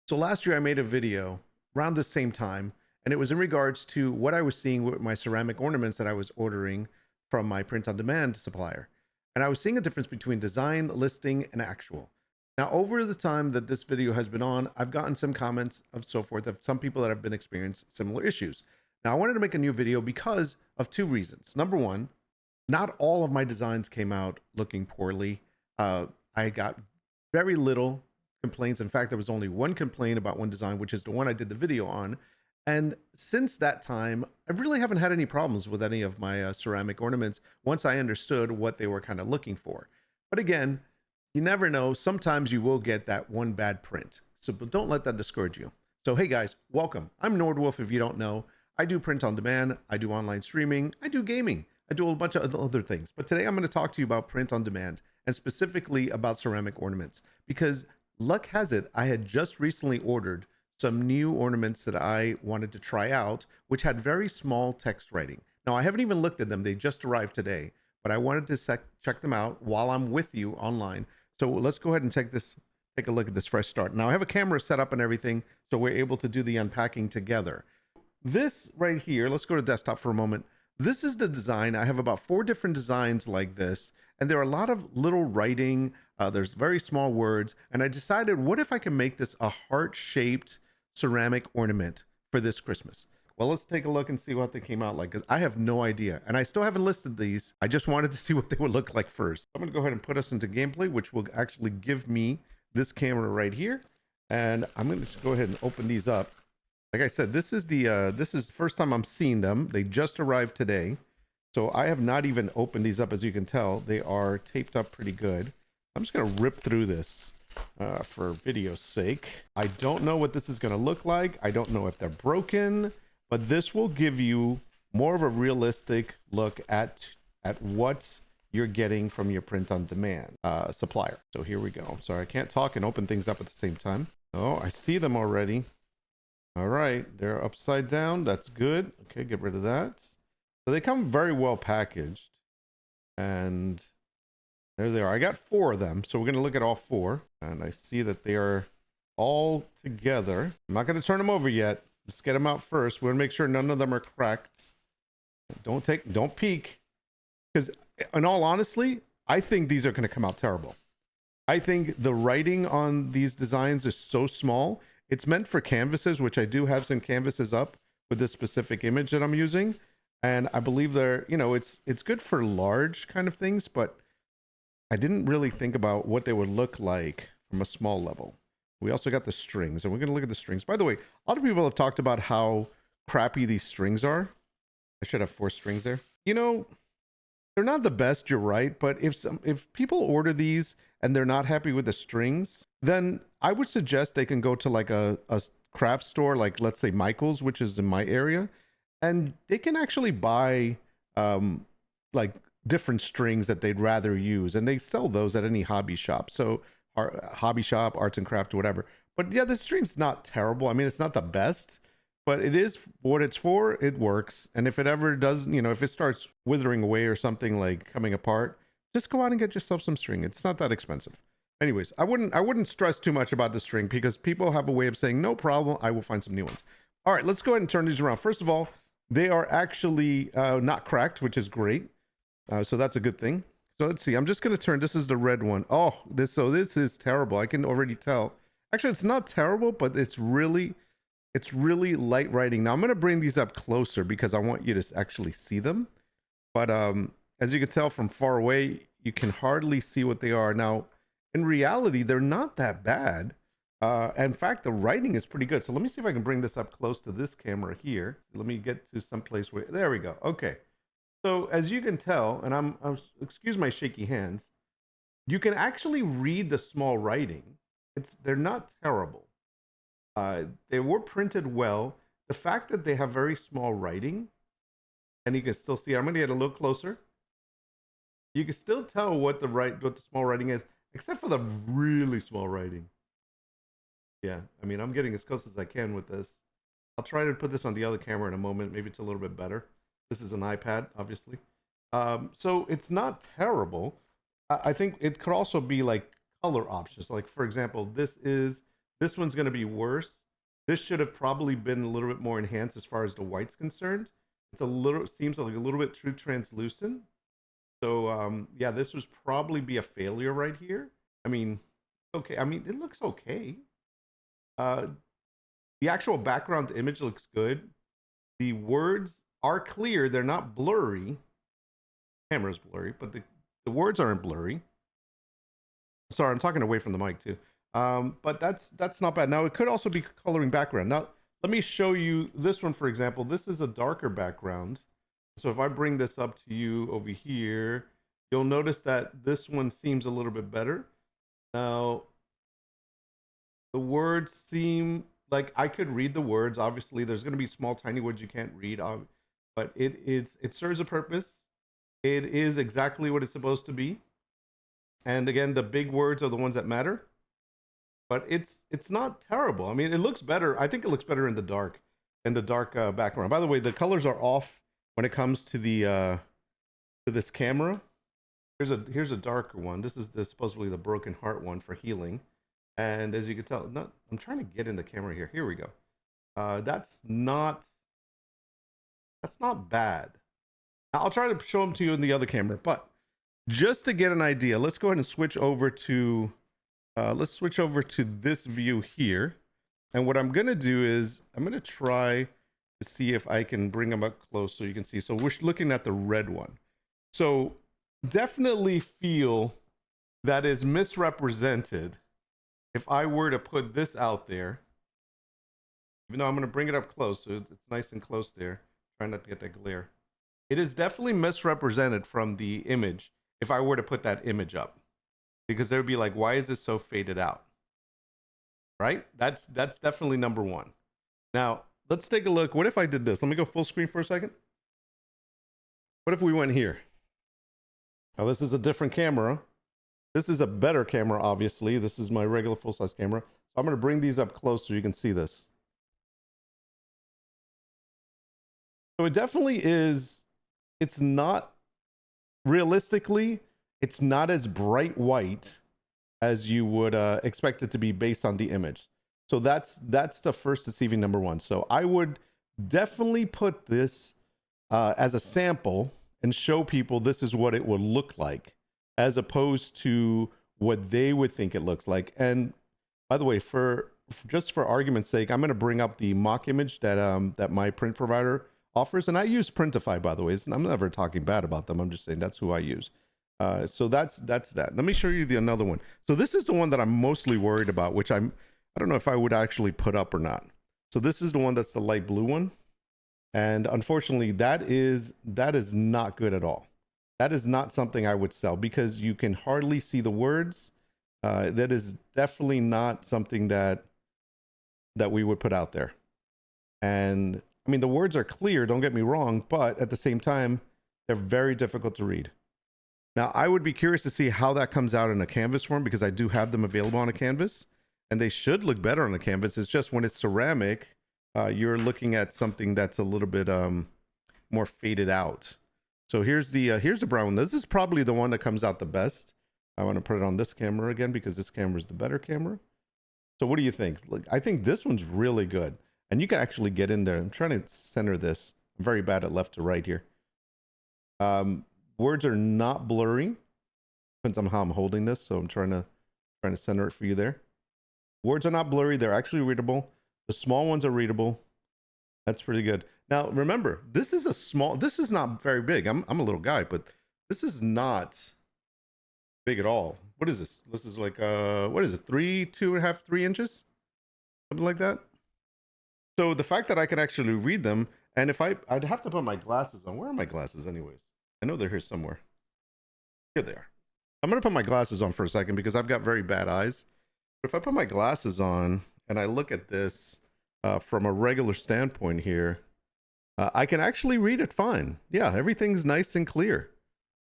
So last year I made a video around the same time, and it was in regards to what I was seeing with my ceramic ornaments that I was ordering from my print-on-demand supplier. And I was seeing a difference between design, listing, and actual. Now, over the time that this video has been on, I've gotten some comments of so forth of some people that have been experiencing similar issues. Now, I wanted to make a new video because of two reasons. Number one, not all of my designs came out looking poorly. I got very little complaints. In fact, there was only one complaint about one design, which is the one I did the video on. And since that time, I really haven't had any problems with any of my ceramic ornaments once I understood what they were kind of looking for. But again, you never know. Sometimes you will get that one bad print. So but don't let that discourage you. So hey guys, welcome. I'm Nordwolf if you don't know. I do print on demand, I do online streaming, I do gaming, I do a bunch of other things. But today I'm going to talk to you about print on demand and specifically about ceramic ornaments because luck has it, I had just recently ordered some new ornaments that I wanted to try out, which had very small text writing. Now, I haven't even looked at them. They just arrived today, but I wanted to check them out while I'm with you online. So let's go ahead and take a look at this fresh start. Now, I have a camera set up and everything, so we're able to do the unpacking together. This right here, let's go to desktop for a moment. This is the design. I have about 4 different designs like this, and there are a lot of little writing. There's very small words, and I decided, what if I can make this a heart-shaped ceramic ornament for this Christmas? Well, let's take a look and see what they came out like, because I have no idea, and I still haven't listed these. I just wanted to see what they would look like first. I'm going to go ahead and put us into gameplay, which will actually give me this camera right here, and I'm going to go ahead and open these up. Like I said, this is the first time I'm seeing them. They just arrived today, so I have not even opened these up. As you can tell, they are taped up pretty good. I'm just going to rip through this for video's sake. I don't know what this is going to look like. I don't know if they're broken, but this will give you more of a realistic look at what you're getting from your print-on-demand supplier. So here we go. I'm sorry, I can't talk and open things up at the same time. Oh, I see them already. All right, they're upside down. That's good. Okay, get rid of that. So they come very well packaged. And there they are. I got 4 of them, so we're going to look at all 4. And I see that they are all together. I'm not going to turn them over yet. Just get them out first. We're going to make sure none of them are cracked. Don't peek. Because in all honesty, I think these are going to come out terrible. I think the writing on these designs is so small. It's meant for canvases, which I do have some canvases up with this specific image that I'm using. And I believe they're, it's good for large kind of things, but I didn't really think about what they would look like from a small level. We also got the strings, and we're going to look at the strings. By the way, a lot of people have talked about how crappy these strings are. I should have 4 strings there. They're not the best, you're right, but if people order these and they're not happy with the strings, then I would suggest they can go to like a craft store, like let's say Michael's, which is in my area, and they can actually buy like different strings that they'd rather use, and they sell those at any hobby shop. So hobby shop, arts and craft, or whatever. But yeah, the string's not terrible. I mean, it's not the best, but it is what it's for. It works. And if it ever does, if it starts withering away or something, like coming apart, just go out and get yourself some string. It's not that expensive. Anyways, I wouldn't stress too much about the string because people have a way of saying, no problem, I will find some new ones. All right, let's go ahead and turn these around. First of all, they are actually not cracked, which is great. So that's a good thing. So let's see. I'm just going to turn. This is the red one. Oh, this is terrible. I can already tell. Actually, it's not terrible, but it's really light writing. Now I'm going to bring these up closer because I want you to actually see them. But as you can tell from far away, you can hardly see what they are. Now, in reality, they're not that bad. In fact, the writing is pretty good. So let me see if I can bring this up close to this camera here. Let me get to some place where, there we go. Okay. So as you can tell, and I'm excuse my shaky hands, you can actually read the small writing. They're not terrible. They were printed well. The fact that they have very small writing, and you can still see, I'm going to get a little closer. You can still tell what the small writing is, except for the really small writing. Yeah, I mean, I'm getting as close as I can with this. I'll try to put this on the other camera in a moment. Maybe it's a little bit better. This is an iPad, obviously. So it's not terrible. I think it could also be like color options. Like, for example, this is This one's going to be worse. This should have probably been a little bit more enhanced as far as the white's concerned. It's a little, seems like a little bit too translucent. So yeah, this was probably be a failure right here. I mean, okay. I mean, it looks okay. The actual background image looks good. The words are clear. They're not blurry. Camera's blurry, but the words aren't blurry. Sorry, I'm talking away from the mic too. But that's not bad. Now, it could also be coloring background. Now, let me show you this one, for example. This is a darker background. So if I bring this up to you over here, you'll notice that this one seems a little bit better. Now, the words seem like I could read the words. Obviously, there's going to be small, tiny words you can't read, but it serves a purpose. It is exactly what it's supposed to be. And again, the big words are the ones that matter. But it's not terrible. I mean, it looks better. I think it looks better in the dark background. By the way, the colors are off when it comes to the to this camera. Here's a darker one. This is supposedly the broken heart one for healing. And as you can tell, I'm trying to get in the camera here. Here we go. That's not bad. I'll try to show them to you in the other camera, but just to get an idea, let's go ahead and switch over to this view here. And what I'm gonna do is I'm gonna try to see if I can bring them up close so you can see. So we're looking at the red one. So definitely feel that is misrepresented. If I were to put this out there, even though I'm gonna bring it up close, so it's nice and close there, trying not to get that glare. It is definitely misrepresented from the image if I were to put that image up. Because they would be like, why is this so faded out? Right? That's definitely number one. Now, let's take a look. What if I did this? Let me go full screen for a second. What if we went here? Now, this is a different camera. This is a better camera, obviously. This is my regular full-size camera. So I'm going to bring these up close so you can see this. So it definitely is, it's not, realistically, it's not as bright white as you would expect it to be based on the image. So that's the first deceiving number one. So I would definitely put this as a sample and show people this is what it would look like, as opposed to what they would think it looks like. And by the way, just for argument's sake, I'm going to bring up the mock image that my print provider offers. And I use Printify, by the way. I'm never talking bad about them. I'm just saying that's who I use. So that's that. Let me show you another one. So this is the one that I'm mostly worried about, which I don't know if I would actually put up or not. So this is the one that's the light blue one. And unfortunately, that is not good at all. That is not something I would sell because you can hardly see the words. That is definitely not something that we would put out there. And I mean, the words are clear, don't get me wrong, but at the same time, they're very difficult to read. Now, I would be curious to see how that comes out in a canvas form because I do have them available on a canvas and they should look better on a canvas. It's just when it's ceramic, you're looking at something that's a little bit more faded out. So here's the brown one. This is probably the one that comes out the best. I want to put it on this camera again because this camera is the better camera. So what do you think? Look, I think this one's really good. And you can actually get in there. I'm trying to center this. I'm very bad at left to right here. Words are not blurry. Depends on how I'm holding this. So I'm trying to center it for you there. Words are not blurry. They're actually readable. The small ones are readable. That's pretty good. Now, remember, this is not very big. I'm a little guy, but this is not big at all. What is this? This is like, what is it? 2.5, 3 inches? Something like that. So the fact that I can actually read them, and if I'd have to put my glasses on. Where are my glasses anyways? I know they're here somewhere. Here they are. I'm going to put my glasses on for a second because I've got very bad eyes. But if I put my glasses on and I look at this from a regular standpoint here, I can actually read it fine. Yeah, everything's nice and clear.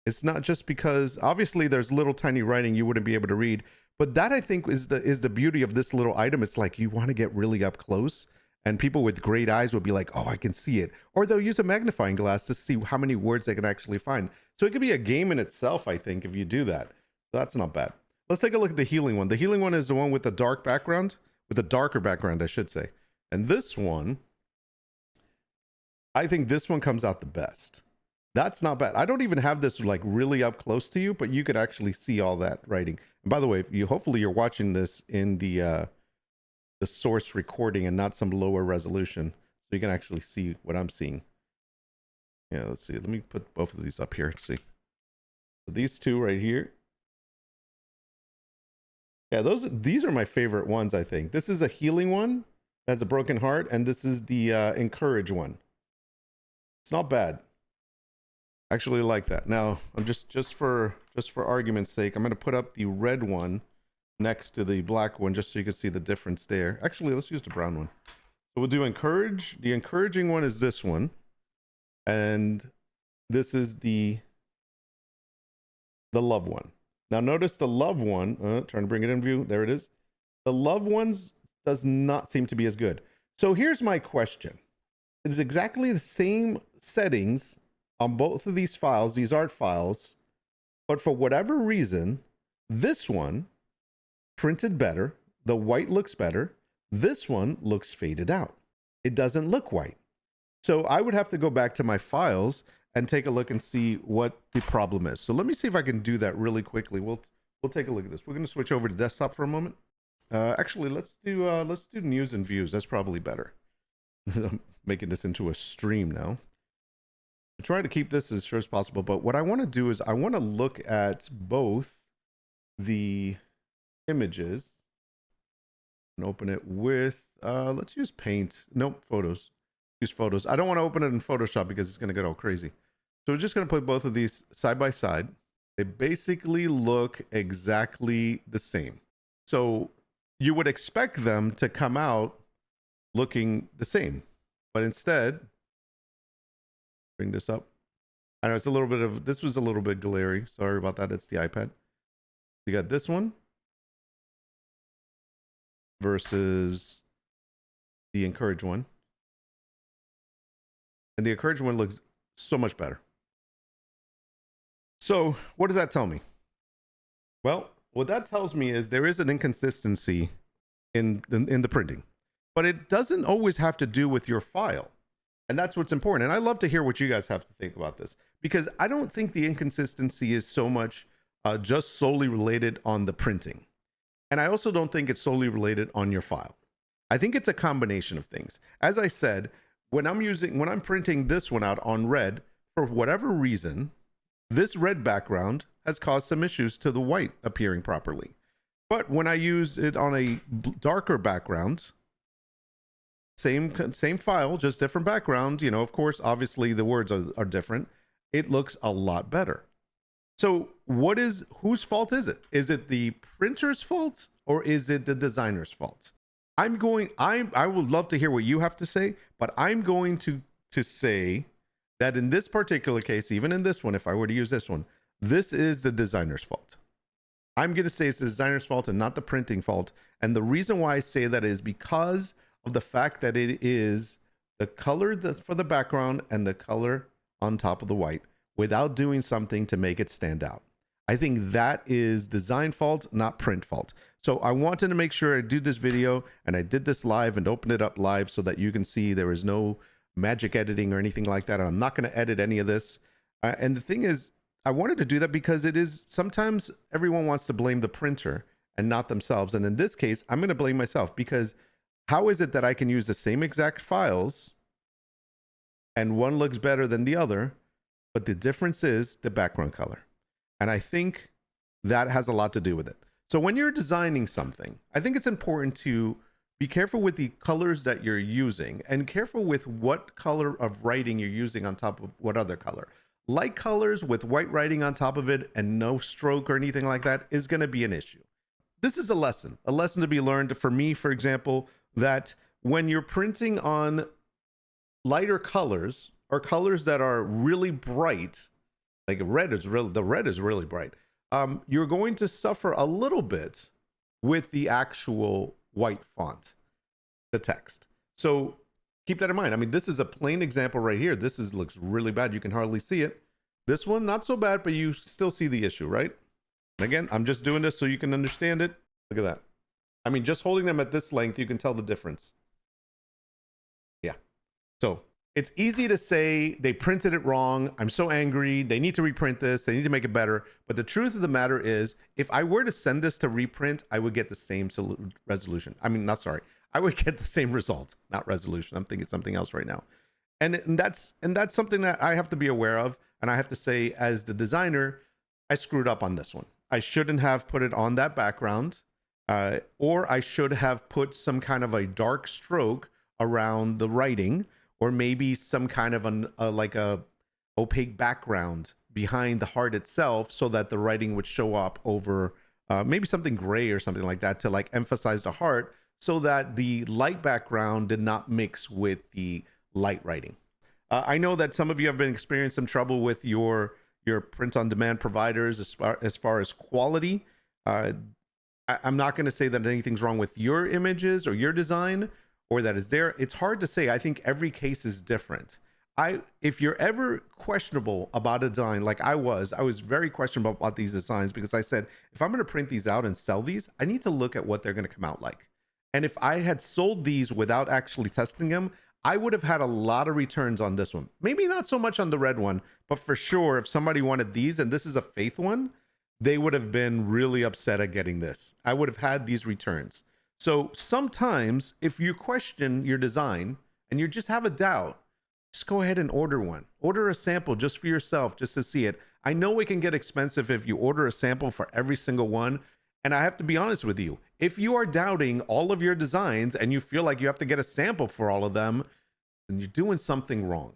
It's not just because obviously there's little tiny writing you wouldn't be able to read, but that I think is the beauty of this little item. It's like you want to get really up close. And people with great eyes will be like, oh, I can see it. Or they'll use a magnifying glass to see how many words they can actually find. So it could be a game in itself, I think, if you do that. So that's not bad. Let's take a look at the healing one. The healing one is the one with the dark background, with a darker background, I should say. And this one, I think this one comes out the best. That's not bad. I don't even have this like really up close to you, but you could actually see all that writing. And by the way, hopefully you're watching this in the source recording and not some lower resolution, so you can actually see what I'm seeing. Yeah, let's see. Let me put both of these up here. Let's see. So these two right here. Yeah, these are my favorite ones, I think. This is a healing one. That's a broken heart, and this is the encourage one. It's not bad. I actually like that. Now, I'm just for argument's sake, I'm going to put up the red one next to the black one just so you can see the difference there. Actually, let's use the brown one. So we'll do encourage. The encouraging one is this one, and this is the love one. Now notice the love one, trying to bring it in view. There it is. The love ones does not seem to be as good. So here's my question. It is exactly the same settings on both of these files, these art files, but for whatever reason, this one printed better. The white looks better. This one looks faded out. It doesn't look white. So I would have to go back to my files and take a look and see what the problem is. So let me see if I can do that really quickly. We'll take a look at this. We're going to switch over to desktop for a moment. Actually, let's do news and views. That's probably better. I'm making this into a stream now. I'm trying to keep this as short as possible, but what I want to do is I want to look at both the images and open it with let's use paint. Nope, photos. Use photos. I don't want to open it in Photoshop because it's going to get all crazy. So we're just going to put both of these side by side. They basically look exactly the same. So you would expect them to come out looking the same, but instead, bring this up. I know it's a little bit of, this was a little bit glary. Sorry about that. It's the iPad. You got this one versus the encourage one. And the encourage one looks so much better. So what does that tell me? Well, what that tells me is there is an inconsistency in the printing, but it doesn't always have to do with your file. And that's what's important. And I love to hear what you guys have to think about this, because I don't think the inconsistency is so much just solely related on the printing. And I also don't think it's solely related on your file. I think it's a combination of things. As I said, when I'm printing this one out on red, for whatever reason, this red background has caused some issues to the white appearing properly. But when I use it on a darker background, same file, just different background, you know, of course, obviously the words are different. It looks a lot better. So whose fault is it? Is it the printer's fault or is it the designer's fault? I would love to hear what you have to say, but I'm going to say that in this particular case, even in this one, if I were to use this one, this is the designer's fault. I'm going to say it's the designer's fault and not the printing fault. And the reason why I say that is because of the fact that it is the color for the background and the color on top of the white without doing something to make it stand out. I think that is design fault, not print fault. So I wanted to make sure I do this video, and I did this live and opened it up live so that you can see there is no magic editing or anything like that. I'm not going to edit any of this. And the thing is, I wanted to do that because it is sometimes everyone wants to blame the printer and not themselves. And in this case, I'm going to blame myself, because how is it that I can use the same exact files and one looks better than the other, but the difference is the background color? And I think that has a lot to do with it. So when you're designing something, I think it's important to be careful with the colors that you're using and careful with what color of writing you're using on top of what other color. Light colors with white writing on top of it and no stroke or anything like that is going to be an issue. This is a lesson to be learned for me, for example, that when you're printing on lighter colors or colors that are really bright, like the red is really bright, you're going to suffer a little bit with the actual white font, the text. So keep that in mind. I mean, this is a plain example right here. This looks really bad. You can hardly see it. This one, not so bad, but you still see the issue, right? And again, I'm just doing this so you can understand it. Look at that. I mean, just holding them at this length, you can tell the difference. Yeah. So it's easy to say they printed it wrong. I'm so angry. They need to reprint this. They need to make it better. But the truth of the matter is, if I were to send this to reprint, I would get the same resolution. I mean, not sorry. I would get the same result, not resolution. I'm thinking something else right now. And that's something that I have to be aware of. And I have to say, as the designer, I screwed up on this one. I shouldn't have put it on that background, or I should have put some kind of a dark stroke around the writing, or maybe some kind of like a opaque background behind the heart itself, so that the writing would show up over maybe something gray or something like that to like emphasize the heart, so that the light background did not mix with the light writing. I know that some of you have been experiencing some trouble with your print-on-demand providers as far as quality. I'm not going to say that anything's wrong with your images or your design, or that is there. It's hard to say. I think every case is different. If you're ever questionable about a design, like I was very questionable about these designs, because I said, if I'm going to print these out and sell these, I need to look at what they're going to come out like. And if I had sold these without actually testing them, I would have had a lot of returns on this one. Maybe not so much on the red one, but for sure, if somebody wanted these, and this is a faith one, they would have been really upset at getting this. I would have had these returns. So sometimes if you question your design and you just have a doubt, just go ahead and order one. Order a sample just for yourself, just to see it. I know it can get expensive if you order a sample for every single one. And I have to be honest with you, if you are doubting all of your designs and you feel like you have to get a sample for all of them, then you're doing something wrong.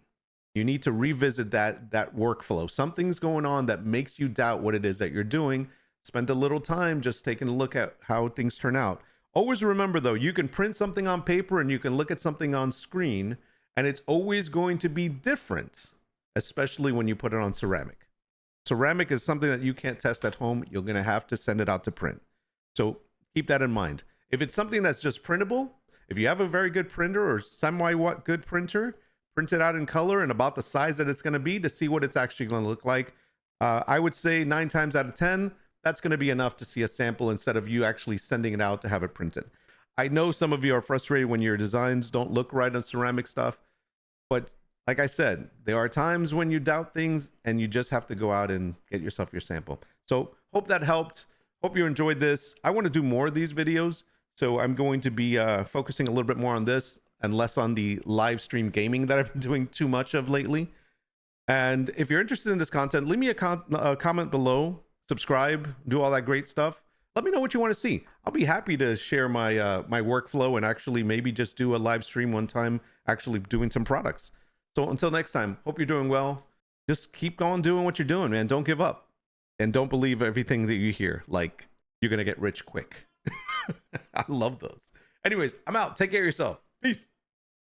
You need to revisit that workflow. Something's going on that makes you doubt what it is that you're doing. Spend a little time just taking a look at how things turn out. Always remember though, you can print something on paper and you can look at something on screen, and it's always going to be different, especially when you put it on ceramic. Ceramic is something that you can't test at home. You're going to have to send it out to print. So keep that in mind. If it's something that's just printable, if you have a very good printer or semi-good printer, print it out in color and about the size that it's going to be to see what it's actually going to look like. I would say 9 times out of 10, that's going to be enough to see a sample instead of you actually sending it out to have it printed. I know some of you are frustrated when your designs don't look right on ceramic stuff, but like I said, there are times when you doubt things and you just have to go out and get yourself your sample. So hope that helped. Hope you enjoyed this. I want to do more of these videos, so I'm going to be focusing a little bit more on this and less on the live stream gaming that I've been doing too much of lately. And if you're interested in this content, leave me a comment below, subscribe, do all that great stuff. Let me know what you want to see. I'll be happy to share my my workflow and actually maybe just do a live stream one time, actually doing some products. So until next time, hope you're doing well. Just keep on doing what you're doing, man. Don't give up. And don't believe everything that you hear, like you're going to get rich quick. I love those. Anyways, I'm out. Take care of yourself. Peace.